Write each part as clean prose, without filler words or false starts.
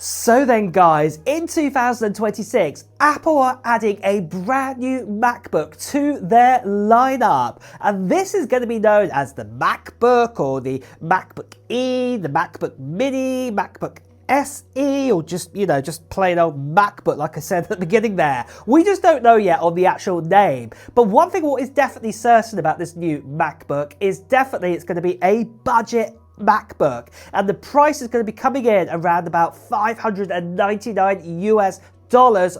So then guys, in 2026, Apple are adding a brand new MacBook to their lineup. And this is going to be known as the MacBook or the MacBook E, the MacBook Mini, MacBook SE, or just plain old MacBook, like I said at the beginning there. We just don't know yet on the actual name. But one thing what is definitely certain about this new MacBook is definitely it's going to be a budget MacBook, and the price is going to be coming in around about $599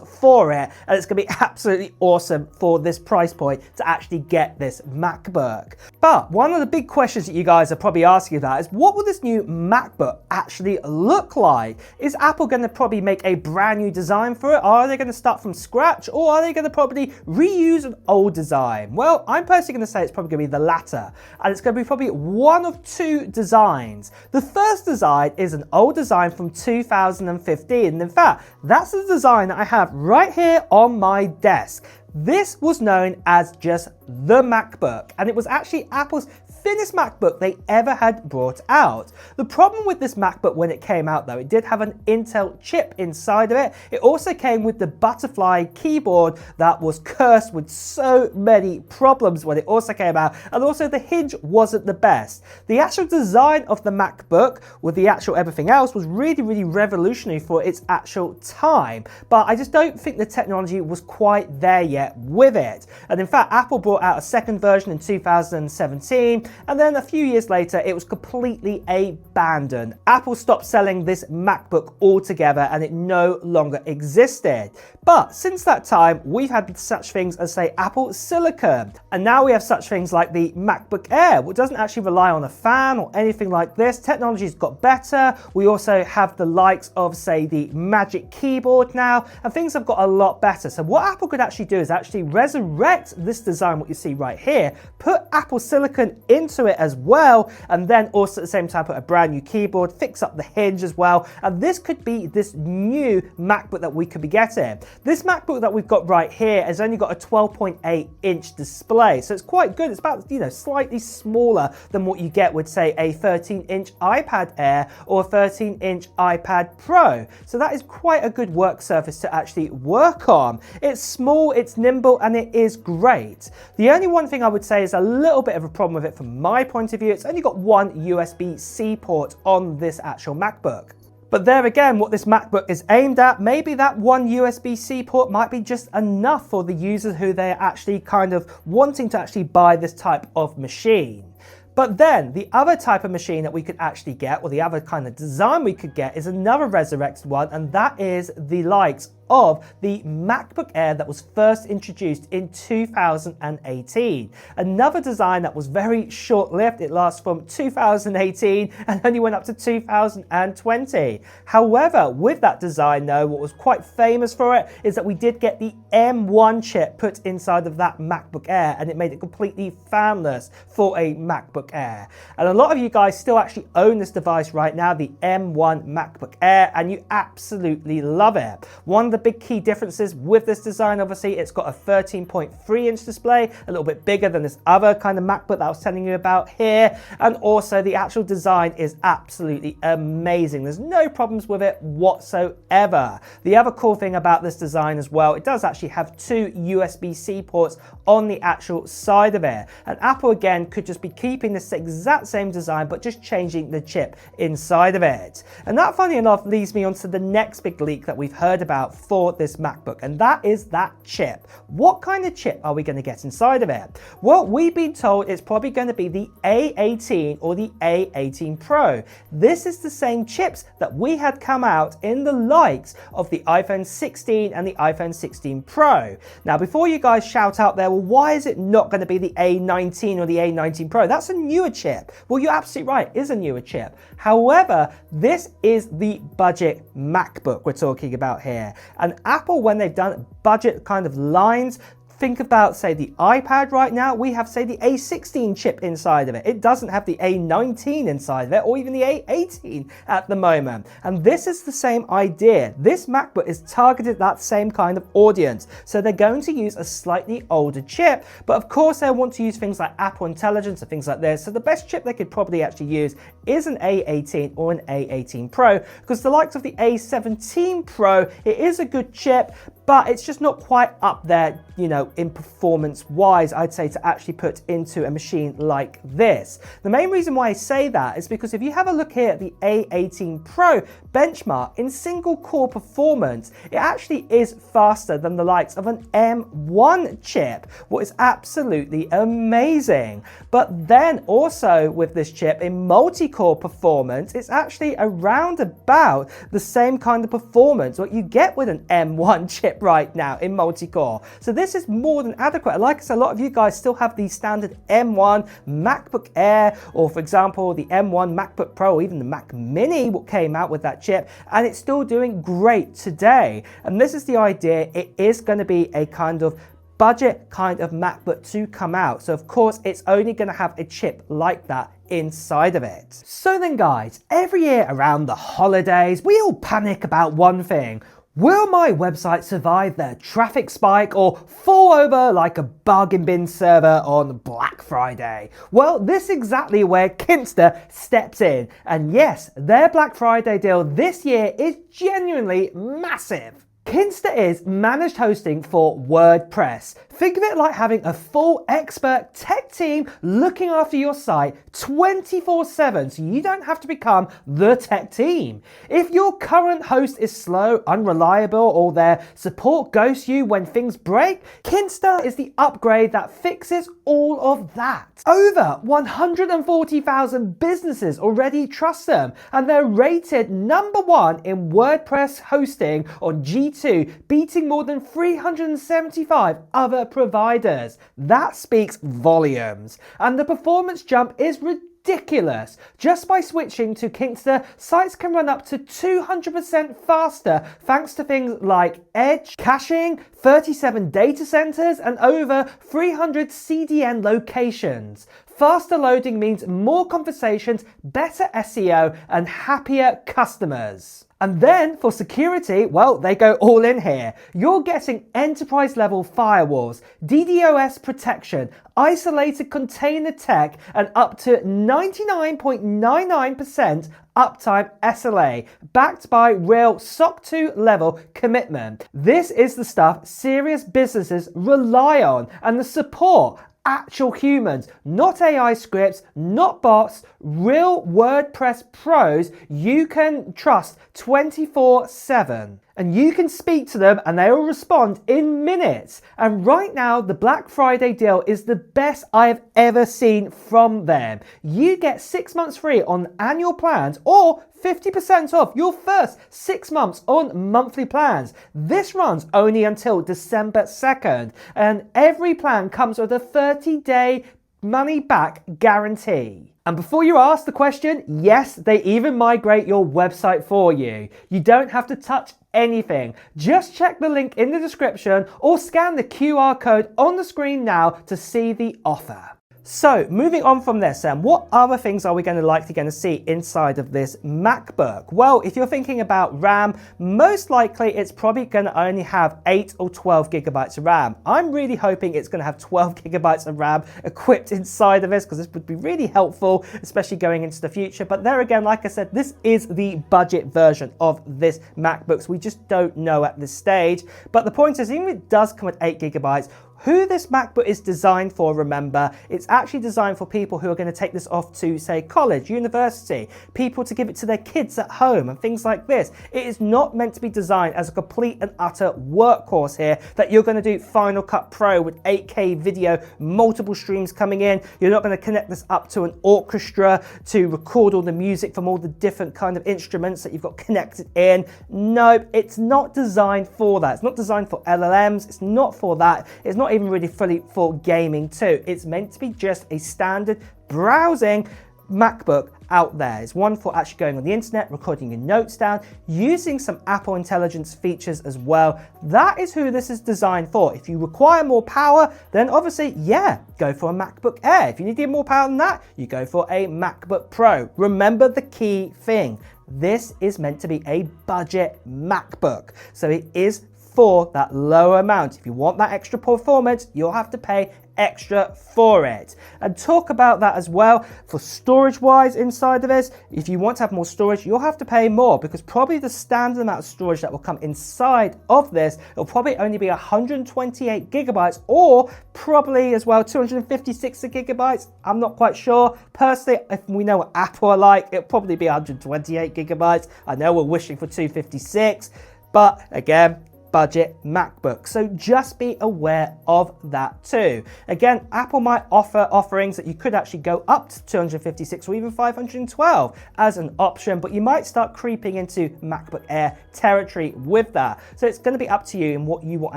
for it, and it's going to be absolutely awesome for this price point to actually get this MacBook. But one of the big questions that you guys are probably asking about is, what will this new MacBook actually look like? Is Apple going to probably make a brand new design for it? Are they going to start from scratch, or are they going to probably reuse an old design? Well, I'm personally going to say it's probably going to be the latter, and it's going to be probably one of two designs. The first design is an old design from 2015, and in fact, that's the design that I have right here on my desk. This was known as just the MacBook, and it was actually Apple's thinnest MacBook they ever had brought out. The problem with this MacBook when it came out though, it did have an Intel chip inside of it. It also came with the butterfly keyboard that was cursed with so many problems when it also came out, and also the hinge wasn't the best. The actual design of the MacBook with the actual everything else was really revolutionary for its actual time, but I just don't think the technology was quite there yet with it. And in fact, Apple brought out a second version in 2017, and then a few years later it was completely abandoned. Apple stopped selling this MacBook altogether, and it no longer existed. But since that time, we've had such things as, say, Apple Silicon, and now we have such things like the MacBook Air, which doesn't actually rely on a fan or anything like this. Technology's got better. We also have the likes of, say, the Magic Keyboard now, and things have got a lot better. So what Apple could actually do is actually resurrect this design, what you see right here, put Apple Silicon into it as well, and then also at the same time put a brand new keyboard, fix up the hinge as well, and this could be this new MacBook that we could be getting. This MacBook that we've got right here has only got a 12.8 inch display, so it's quite good. It's about, slightly smaller than what you get with, say, a 13 inch iPad Air or a 13 inch iPad Pro. So that is quite a good work surface to actually work on. It's small, it's nimble, and it is great. The only one thing I would say is a little bit of a problem with it from my point of view. It's only got one USB-C port on this actual MacBook. But there again, what this MacBook is aimed at, maybe that one USB-C port might be just enough for the users who they're actually kind of wanting to actually buy this type of machine. But then the other type of machine that we could actually get, or the other kind of design we could get, is another resurrected one, and that is the likes of the MacBook Air that was first introduced in 2018. Another design that was very short-lived. It lasts from 2018 and only went up to 2020. However, with that design though, what was quite famous for it is that we did get the M1 chip put inside of that MacBook Air, and it made it completely fanless for a MacBook Air. And a lot of you guys still actually own this device right now, the M1 MacBook Air, and you absolutely love it. One of the big key differences with this design, obviously, it's got a 13.3 inch display, a little bit bigger than this other kind of MacBook that I was telling you about here, and also the actual design is absolutely amazing. There's no problems with it whatsoever. The other cool thing about this design as well, it does actually have two USB-C ports on the actual side of it, and Apple again could just be keeping this exact same design but just changing the chip inside of it. And that, funny enough, leads me on to the next big leak that we've heard about for this MacBook, and that is that chip. What kind of chip are we going to get inside of it? Well, we've been told it's probably going to be the A18 or the A18 Pro. This is the same chips that we had come out in the likes of the iPhone 16 and the iPhone 16 Pro. Now, before you guys shout out there, well, why is it not going to be the A19 or the A19 Pro? That's a newer chip. Well, you're absolutely right, it is a newer chip. However, this is the budget MacBook we're talking about here. And Apple, when they've done budget kind of lines, think about, say, the iPad right now, we have, say, the A16 chip inside of it. It doesn't have the A19 inside of it, or even the A18 at the moment. And this is the same idea. This MacBook is targeted at that same kind of audience. So they're going to use a slightly older chip, but of course they want to use things like Apple Intelligence and things like this. So the best chip they could probably actually use is an A18 or an A18 Pro, because the likes of the A17 Pro, it is a good chip, but it's just not quite up there, you know, in performance wise, I'd say, to actually put into a machine like this. The main reason why I say that is because if you have a look here at the A18 Pro benchmark in single core performance, it actually is faster than the likes of an M1 chip, what is absolutely amazing. But then also with this chip in multi-core performance, it's actually around about the same kind of performance what you get with an M1 chip right now in multi-core. So this is more than adequate. Like I said, a lot of you guys still have the standard M1 MacBook Air, or for example, the M1 MacBook Pro, or even the Mac Mini what came out with that chip, and it's still doing great today. And this is the idea. It is going to be a kind of budget kind of MacBook to come out. So of course, it's only going to have a chip like that inside of it. So then guys, every year around the holidays, we all panic about one thing. Will my website survive the traffic spike or fall over like a bargain bin server on Black Friday? Well, this is exactly where Kinsta steps in. And yes, their Black Friday deal this year is genuinely massive. Kinsta is managed hosting for WordPress. Think of it like having a full expert tech team looking after your site 24/7, so you don't have to become the tech team. If your current host is slow, unreliable, or their support ghosts you when things break, Kinsta is the upgrade that fixes all of that. Over 140,000 businesses already trust them, and they're rated #1 in WordPress hosting on G2, beating more than 375 other providers. That speaks volumes. And the performance jump is ridiculous. Just by switching to Kinsta, sites can run up to 200% faster thanks to things like edge caching, 37 data centers, and over 300 CDN locations. Faster loading means more conversations, better SEO, and happier customers. And then for security, well, they go all in here. You're getting enterprise level firewalls, DDoS protection, isolated container tech, and up to 99.99% uptime SLA, backed by real SOC 2 level commitment. This is the stuff serious businesses rely on, and the support, actual humans, not AI scripts, not bots, real WordPress pros you can trust 24/7. And you can speak to them and they will respond in minutes. And right now, the Black Friday deal is the best I have ever seen from them. You get 6 months free on annual plans or 50% off your first 6 months on monthly plans. This runs only until December 2nd, and every plan comes with a 30-day money-back guarantee. And before you ask the question, yes, they even migrate your website for you. You don't have to touch anything. Just check the link in the description or scan the QR code on the screen now to see the offer. So moving on from this, what other things are we going to see inside of this MacBook? Well, if you're thinking about RAM, most likely it's probably going to only have 8 or 12 gigabytes of RAM. I'm really hoping it's going to have 12 gigabytes of RAM equipped inside of this, because this would be really helpful, especially going into the future. But there again, like I said, this is the budget version of this MacBook, so we just don't know at this stage. But the point is, even if it does come with 8 gigabytes, who this MacBook is designed for, remember, it's actually designed for people who are going to take this off to, say, college, university, people to give it to their kids at home and things like this. It is not meant to be designed as a complete and utter workhorse here that you're going to do Final Cut Pro with 8K video, multiple streams coming in. You're not going to connect this up to an orchestra to record all the music from all the different kind of instruments that you've got connected in. No, it's not designed for that. It's not designed for LLMs. It's not for that. It's not even really fully for gaming too. It's meant to be just a standard browsing MacBook out there. It's one for actually going on the internet, recording your notes down, using some Apple Intelligence features as well. That is who this is designed for. If you require more power, then obviously, yeah, go for a MacBook Air. If you need more power than that, you go for a MacBook Pro. Remember the key thing. This is meant to be a budget MacBook. So it is for that lower amount. If you want that extra performance, you'll have to pay extra for it. And talk about that as well for storage wise inside of this. If you want to have more storage, you'll have to pay more, because probably the standard amount of storage that will come inside of this, it'll probably only be 128 gigabytes, or probably as well 256 gigabytes. I'm not quite sure. Personally, if we know what Apple are like, it'll probably be 128 gigabytes. I know we're wishing for 256, but again, budget MacBook. So just be aware of that too. Again, Apple might offer offerings that you could actually go up to 256 or even 512 as an option, but you might start creeping into MacBook Air territory with that. So it's going to be up to you and what you want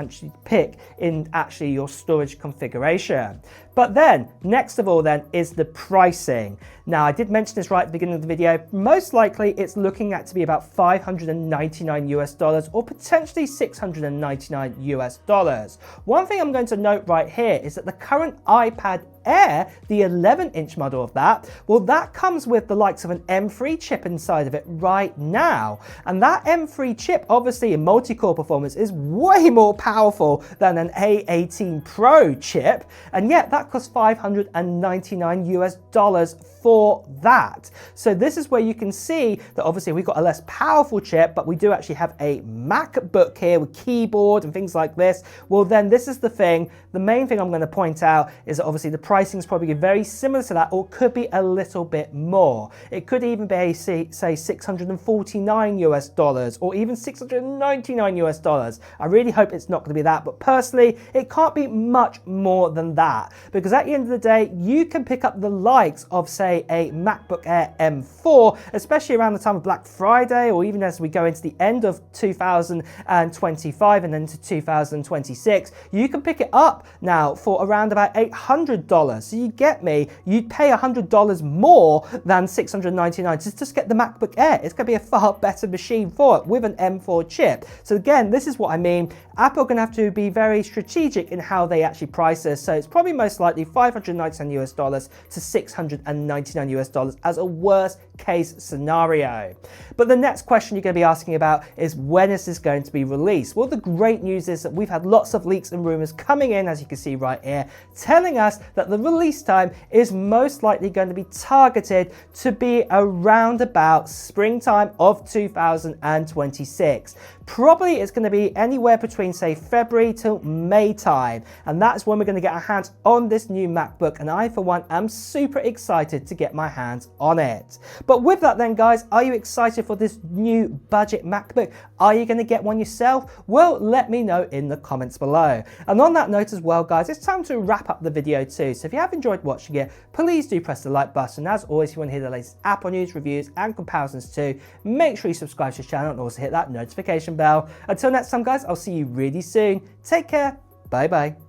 actually to pick in actually your storage configuration. But then, next of all then, is the pricing. Now, I did mention this right at the beginning of the video. Most likely, it's looking at to be about $599 US or potentially $699 US. One thing I'm going to note right here is that the current iPad Air, the 11-inch model of that, well, that comes with the likes of an M3 chip inside of it right now. And that M3 chip, obviously in multi-core performance, is way more powerful than an A18 Pro chip. And yet that costs $599 US for that. So this is where you can see that obviously we've got a less powerful chip, but we do actually have a MacBook here with keyboard and things like this. Well, then this is the thing. The main thing I'm going to point out is that obviously the pricing is probably very similar to that, or could be a little bit more. It could even be, say $649 US or even $699 US. I really hope it's not going to be that, but personally, it can't be much more than that, because at the end of the day, you can pick up the likes of, say, a MacBook Air M4, especially around the time of Black Friday, or even as we go into the end of 2025 and then to 2026, you can pick it up now for around about $800. So you get me, you'd pay $100 more than $699 to just get the MacBook Air. It's going to be a far better machine for it with an M4 chip. So again, this is what I mean. Apple are going to have to be very strategic in how they actually price this. So it's probably most likely $599 US to $699 US as a worst case scenario. But the next question you're going to be asking about is, when is this going to be released? Well, the great news is that we've had lots of leaks and rumors coming in, as you can see right here, telling us that the release time is most likely going to be targeted to be around about springtime of 2026. Probably it's going to be anywhere between, say, February till May time, and that's when we're going to get our hands on this new MacBook, and I for one am super excited to get my hands on it. But with that then, guys, are you excited for this new budget MacBook? Are you going to get one yourself? Well, let me know in the comments below. And on that note as well, guys, it's time to wrap up the video too. So if you have enjoyed watching it, please do press the like button. As always, if you want to hear the latest Apple news, reviews and comparisons too, make sure you subscribe to the channel and also hit that notification bell. Until next time, guys, I'll see you really soon. Take care. Bye bye.